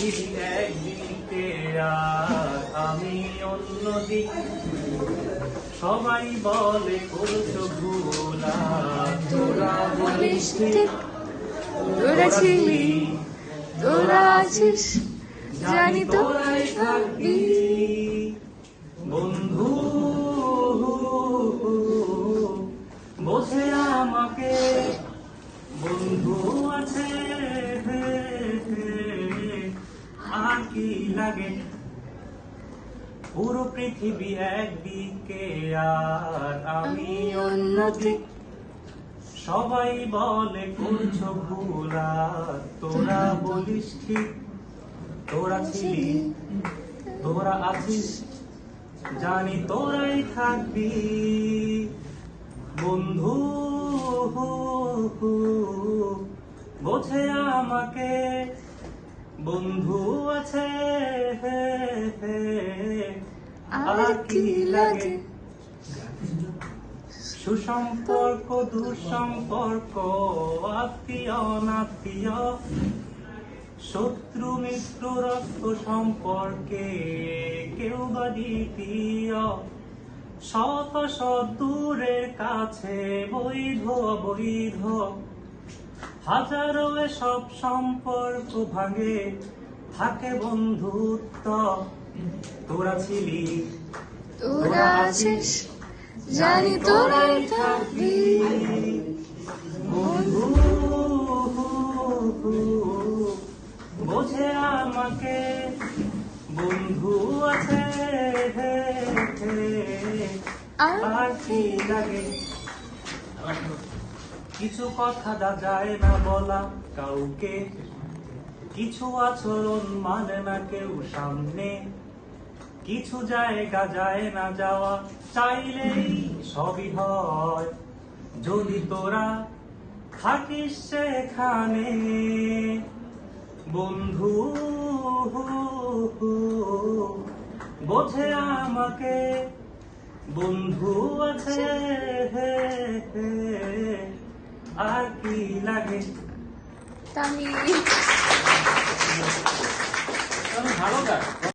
পৃথিবী একদিকে আর আমি অন্যদিক, সবাই বলে করছো ভুল আর তোরা বলিস ঠিক। তোরা ছিলি, তোরা আছিস, জানি তোরাই থাকবি। বন্ধু বোঝে আমাকে, বন্ধু আছে আর কি লাগে। পুরো পৃথিবী একদিকে আর আমি অন্যদিক, সবাই বলে করছো ভুল আর তোরা বলিস ঠিক। তোরা ছিলি, তোরা আছিস, জানি তোরাই থাকবি। বন্ধু বোঝে আমাকে, বন্ধু আছে আর কি লাগে। সুসম্পর্ক দুঃসম্পর্ক, আত্মীয় অনাত্মীয়, শত্রু মিত্র রক্ত সম্পর্কে কেউ বা দ্বিতীয়, সৎ অসৎ দূরের কাছে, বৈধ অবৈধ, হাজারো এসব সম্পর্ক ভাঙে, থাকে বন্ধুত্ব। তোরা ছিলি, তোরা আছিস, জানি তোরাই থাকবি। বন্ধু বোঝে আমাকে, বন্ধু আছে আর কি লাগে। কিছু কথা যায় না বলা কাউকে, কিছু আচরণ মানে না কেউ সামনে, কিছু জায়গা যায় না যাওয়া, চাইলেই সবই হয় যদি তোরা থাকিস সেখানে। বন্ধু বোঝে আমাকে, বন্ধু আছে আর কি লাগে। তামি ভালো গান।